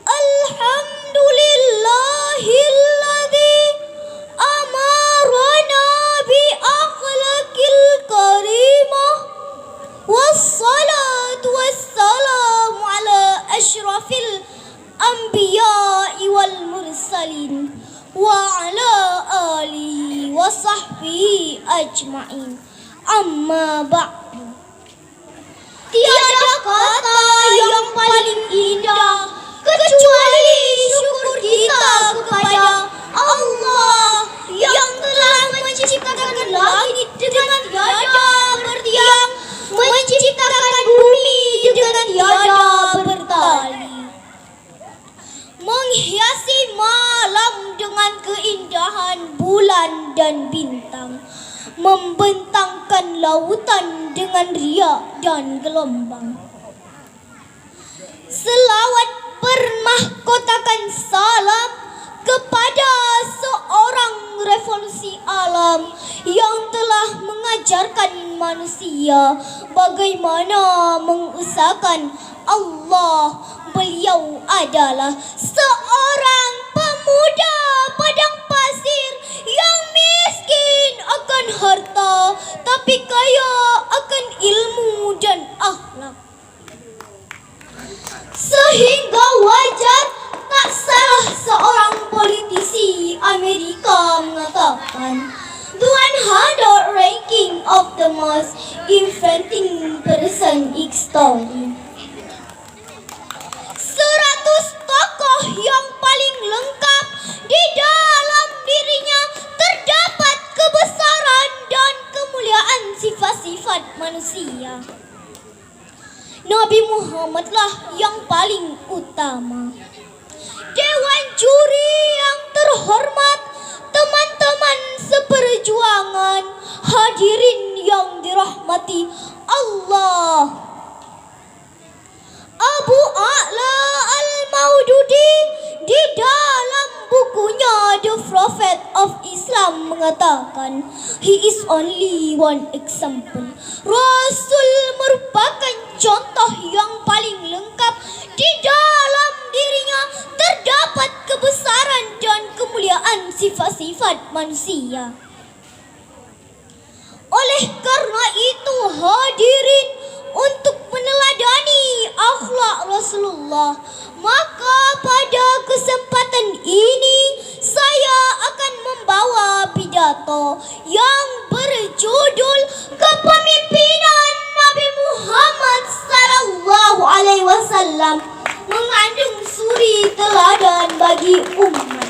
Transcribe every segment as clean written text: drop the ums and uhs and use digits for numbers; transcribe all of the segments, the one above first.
Alhamdulillahilladzi amarana bi akhlaqil karimah. Wassalatu wassalamu ala asyrafil anbiya'i wal mursalin wa ala alihi wa sahbihi ajma'in. Amma ba'du. Tiada kata yang paling indah kecuali syukur kita kepada Allah yang telah menciptakan langit dengan tiada bertiang, menciptakan bumi dengan tiada bertali, menghiasi malam dengan keindahan bulan dan bintang, membentangkan lautan dengan riak dan gelombang. Selawat bermahkotakan salam kepada seorang revolusi alam yang telah mengajarkan manusia bagaimana mengesahkan Allah. Beliau adalah seorang pemuda padang pasir yang miskin akan harta tapi kaya akan ilmu dan akhlak. Sehingga wajar tak salah seorang politisi Amerika mengatakan, the 100 ranking of the most inventing person history. 100 tokoh yang paling lengkap di dalam dirinya terdapat kebesaran dan kemuliaan sifat-sifat manusia. Nabi Muhammadlah yang paling utama. Dewan juri yang terhormat, teman-teman seperjuangan, hadirin yang dirahmati Allah. Abu A'la Al-Maududi di dalam bukunya The Prophet of Islam mengatakan, he is only one example. Rasul merupakan contoh yang paling lengkap. Di dalam dirinya terdapat kebesaran dan kemuliaan sifat-sifat manusia. Oleh karena itu hadirin, untuk meneladani akhlak Rasulullah, maka pada kesempatan ini saya akan membawa pidato yang berjudul Kepemimpinan Nabi Muhammad sallallahu alaihi wasallam, mengandung suri teladan bagi umat.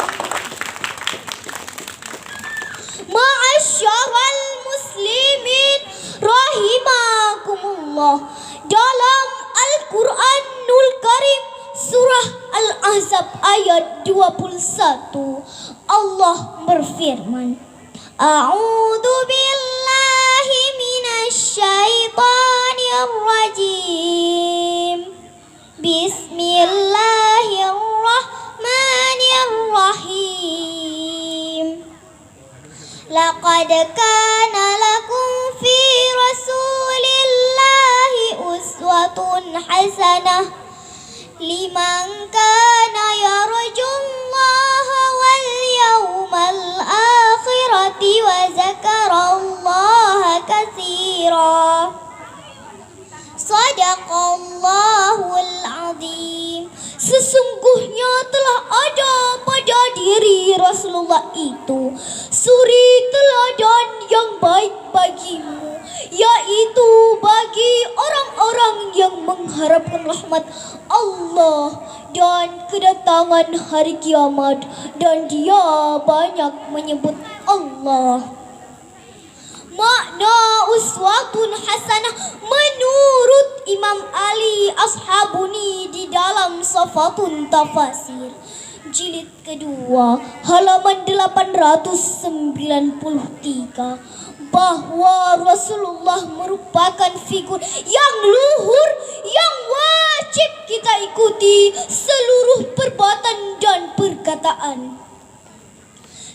Ma'asyiral muslimin rahimakumullah, dalam Al-Quranul Karim surah Al-Ahzab ayat 21 Allah berfirman, A'udzu billahi minasy syaithanir rajim. Bismillahirrahmanirrahim. Laqad kana lakum fi rasulillahi uswatun hasanah liman kana yarjullaha wal yawmal akhirati wa zakarallaha katsira. Sadaqallahul azim. Sesungguhnya telah ada pada diri Rasulullah itu suri teladan yang baik bagimu, yaitu bagi orang-orang yang mengharapkan rahmat Allah dan kedatangan hari kiamat, dan dia banyak menyebut Allah. Makna uswatun hasanah menurut Imam Ali Ashabuni di dalam Safatun Tafasir jilid kedua halaman 893, bahwa Rasulullah merupakan figur yang luhur yang wajib kita ikuti seluruh perbuatan dan perkataan.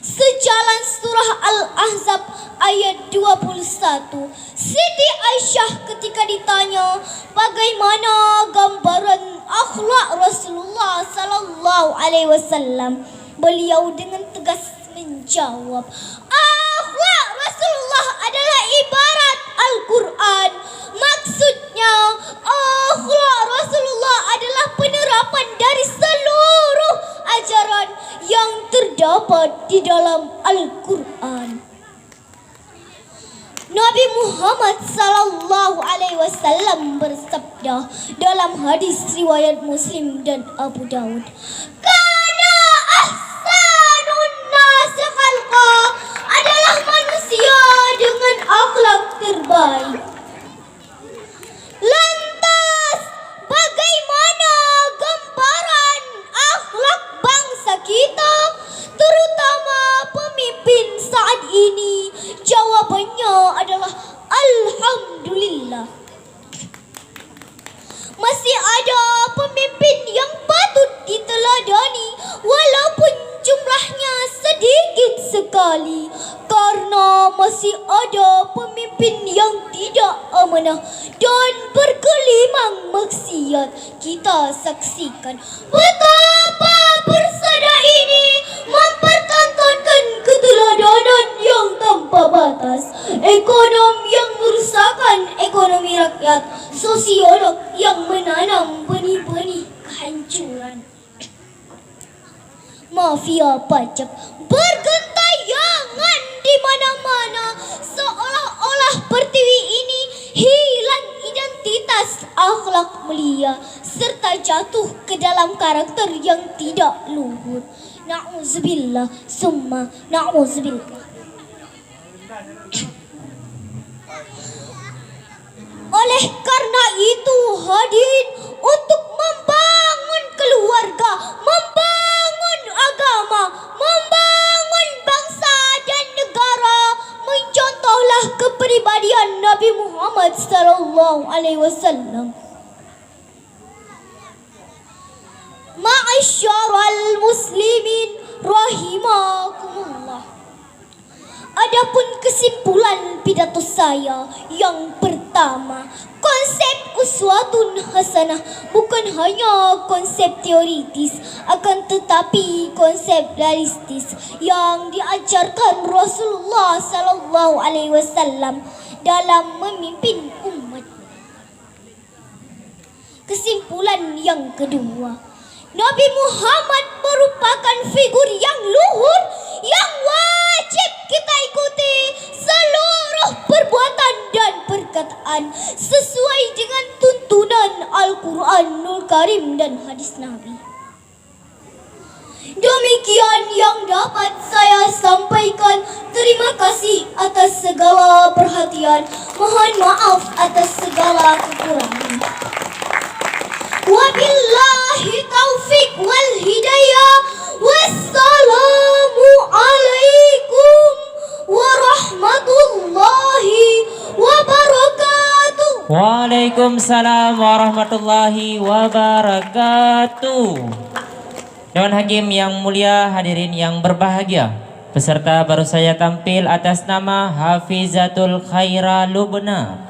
Sejalan surah Al-Ahzab ayat 21, Siti Aisyah ketika ditanya bagaimana gambaran akhlak akhlak Rasulullah sallallahu alaihi wasallam. Beliau dengan tegas menjawab, akhlak Rasulullah adalah ibarat Al-Quran. Maksudnya, akhlak Rasulullah adalah penerapan dari seluruh ajaran yang terdapat di dalam Al-Quran. Nabi Muhammad sallallahu alaihi wasallam bersabda dalam hadis riwayat Muslim dan Abu Daud, "Kana ahsanun nas khalqa" adalah manusia dengan akhlak terbaik. Lantas, bagaimana gambaran akhlak bangsa kita, terutama pemimpin saat ini? Jawabannya adalah alhamdulillah. Masih ada pemimpin yang patut diteladani walaupun jumlahnya sedikit sekali, karena masih ada pemimpin yang tidak amanah dan bergelimang maksiat. Kita saksikan betapa persada ini mempertontonkan keteladanan yang tanpa batas, ekonom yang merusakkan ekonomi rakyat, sosiolog yang menanam benih-benih kehancuran, mafia pajak bergentayangan di mana-mana, seolah-olah pertiwi ini hilang identitas akhlak mulia serta jatuh ke dalam karakter yang tidak luhur. Na'udzubillah summa na'udzubillah. Oleh karena itu, hadirin, untuk membangun keluarga, membangun agama, membangun bangsa dan negara, mencontohlah kepribadian Nabi Muhammad sallallahu alaihi wasallam. Ma'asyiral muslimin rahimakumullah. Adapun kesimpulan pidato saya yang pertama, konsep uswatun hasanah bukan hanya konsep teoritis, akan tetapi konsep realistis yang diajarkan Rasulullah sallallahu alaihi wasallam dalam memimpin umat. Kesimpulan yang kedua, Nabi Muhammad merupakan figur yang luhur yang wajib kita ikuti seluruh perbuatan dan perkataan sesuai dengan tuntunan Al-Quranul Karim dan hadis Nabi. Demikian yang dapat saya sampaikan. Terima kasih atas segala perhatian. Mohon maaf atas segala kekurangan. Wabillahi taufik wal hidayah. Wassalamu alaikum warahmatullahi wabarakatuh. Waalaikumsalam warahmatullahi wabarakatuh. Dewan Hakim yang mulia, hadirin yang berbahagia, peserta baru saya tampil atas nama Hafizatul Khaira Lubna.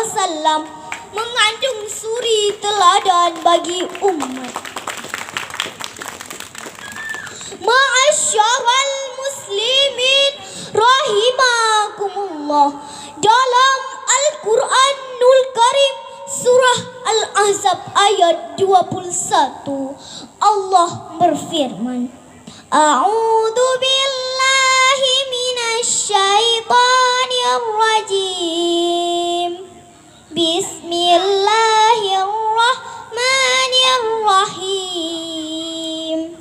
wasallam mengandung suri teladan bagi umat. Ma'asyaral muslimin rahimakumullah, dalam Al-Quranul Karim surah Al-Ahzab ayat 21 Allah berfirman, A'udzu billahi minasy syaithanir rajim. Bismillahirrahmanirrahim.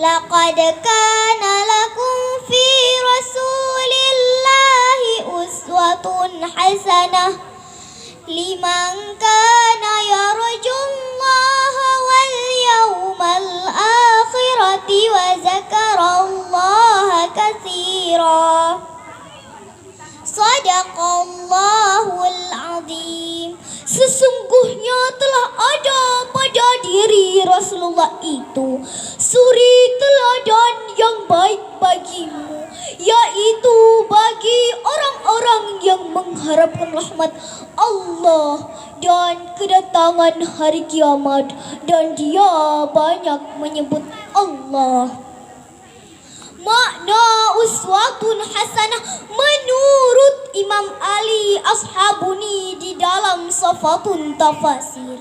Laqad kana lakum fi rasulillahi uswatun hasanah liman kana yarjullaha wal yawmal akhirati wa zakarallaha katsira. Sadaqallahul azim. Sesungguhnya telah ada pada diri Rasulullah itu suri teladan yang baik bagimu, yaitu bagi orang-orang yang mengharapkan rahmat Allah dan kedatangan hari kiamat, dan dia banyak menyebut Allah. Makna uswatun hasanah menurut Imam Ali Ashabuni di dalam Safatun Tafasir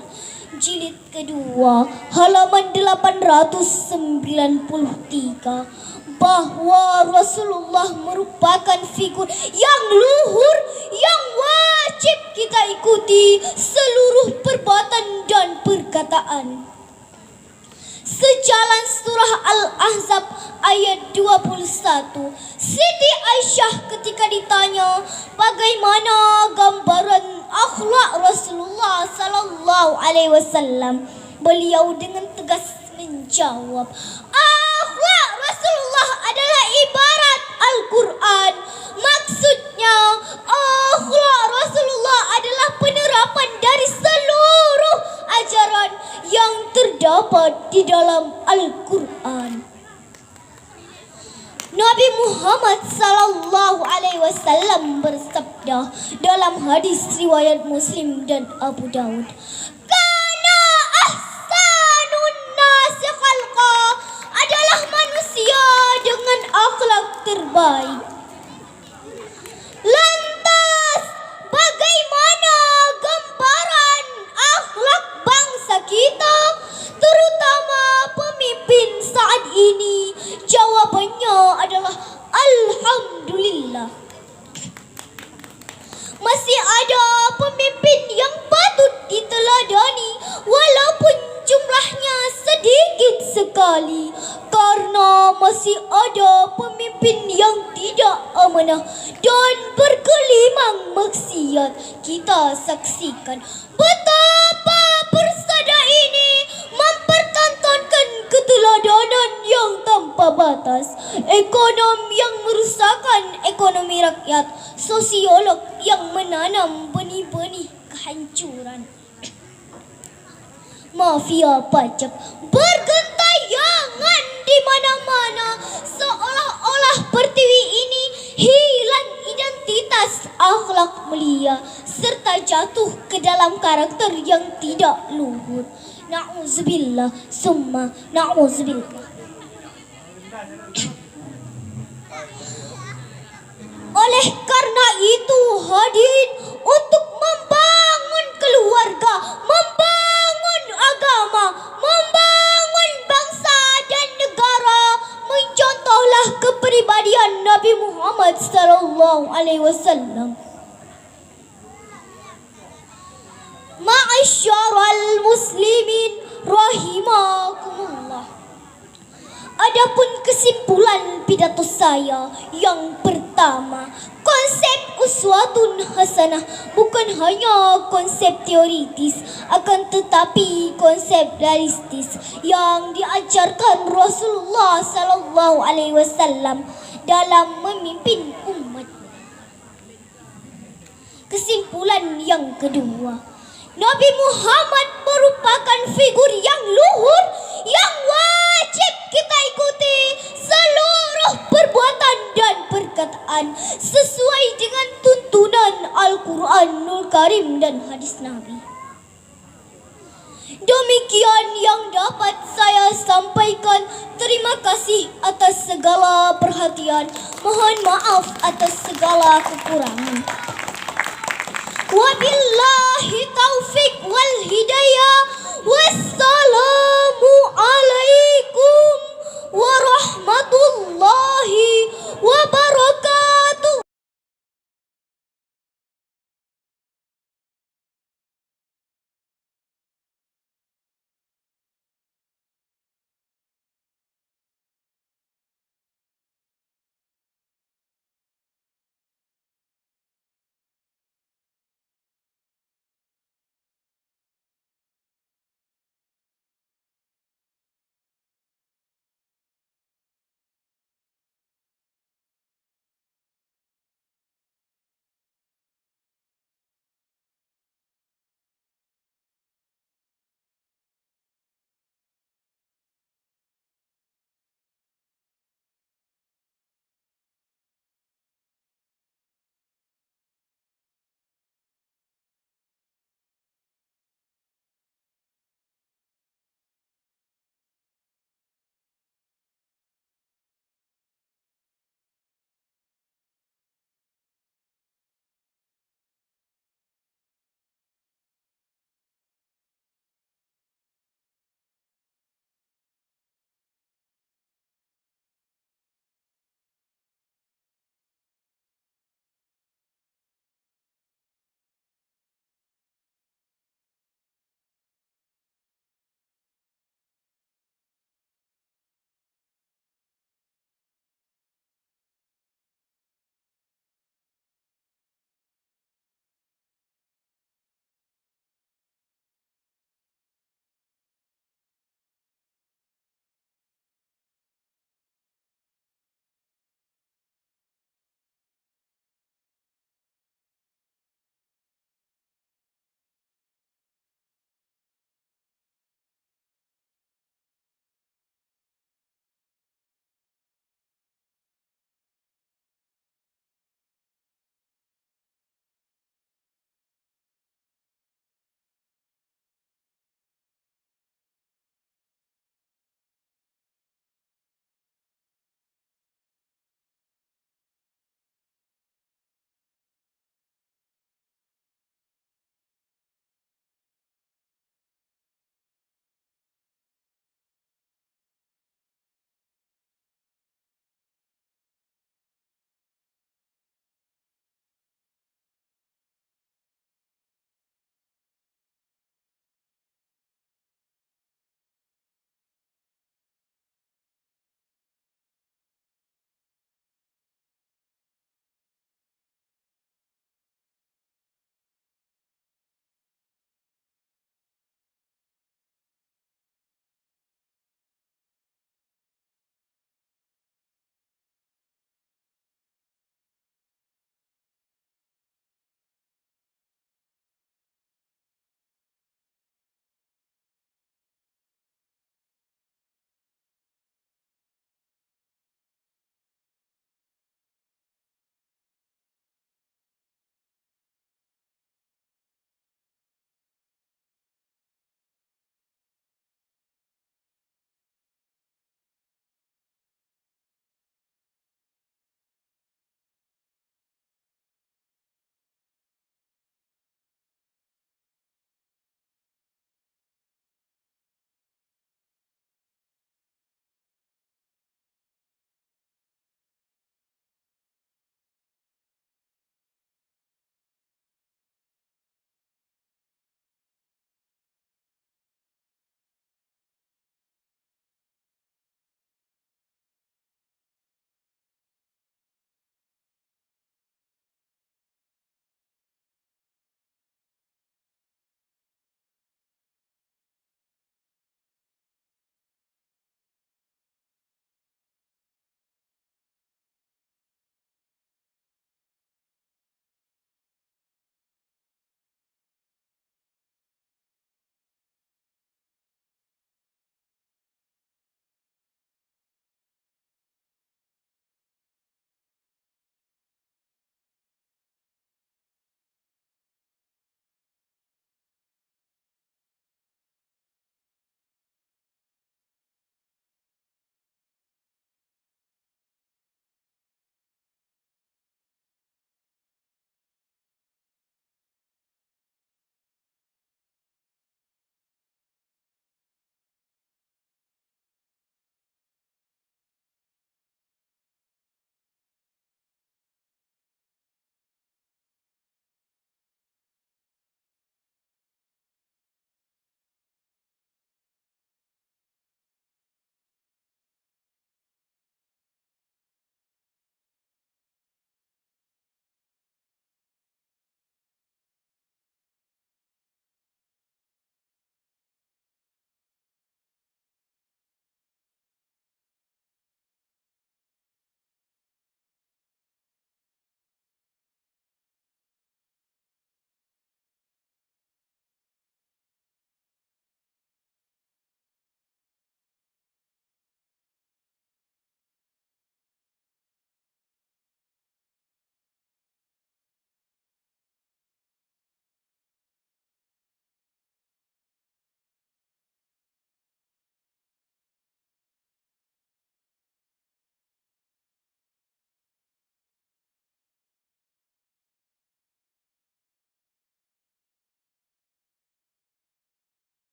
jilid kedua halaman 893 bahwa Rasulullah merupakan figur yang luhur yang wajib kita ikuti seluruh perbuatan dan perkataan. Sejalan surah Al-Ahzab ayat 21, Siti Aisyah ketika ditanya bagaimana gambaran akhlak Rasulullah sallallahu alaihi wasallam, beliau dengan tegas menjawab, akhlak Rasulullah adalah ibarat Al-Quran. Maksudnya, akhlak Rasulullah adalah penerapan dari seluruh ajaran yang terdapat di dalam Al-Quran. Nabi Muhammad sallallahu alaihi wasallam bersabda dalam hadis riwayat Muslim dan Abu Daud, "Kana ahsanun nasi khalqa" adalah manusia dengan akhlak terbaik. Lantas, bagaimana gambaran akhlak bangsa kita, terutama pemimpin saat ini? Jawabannya adalah alhamdulillah. Masih ada pemimpin yang patut diteladani walaupun jumlahnya sedikit sekali, karena masih ada pemimpin yang tidak amanah dan bergelimang maksiat. Kita saksikan betapa persada ini mempertontonkan keteladanan yang tanpa batas, ekonomi yang merusakkan ekonomi rakyat, sosiolog yang menanam benih-benih kehancuran, mafia pajak bergentayangan di mana-mana, seolah-olah pertiwi ini hilang identitas akhlak mulia serta jatuh ke dalam karakter yang tidak luhur. Na'udzubillah summa na'udzubillah. Oleh karena itu, hadirin, untuk membangun keluarga, membangun agama, membangun bangsa dan negara, mencontohlah kepribadian Nabi Muhammad sallallahu alaihi wasallam. Ma'asyaral muslimin rahimakumullah. Adapun kesimpulan pidato saya yang pertama, konsep uswatun hasanah bukan hanya konsep teoritis, akan tetapi konsep realistis yang diajarkan Rasulullah sallallahu alaihi wasallam dalam memimpin umat. Kesimpulan yang kedua, Nabi Muhammad merupakan figur yang luhur yang wajib kita ikuti seluruh seluruh perbuatan dan perkataan sesuai dengan tuntunan Al-Quranul Karim dan hadis Nabi. Demikian yang dapat saya sampaikan. Terima kasih atas segala perhatian. Mohon maaf atas segala kekurangan. Wabillahi taufiq.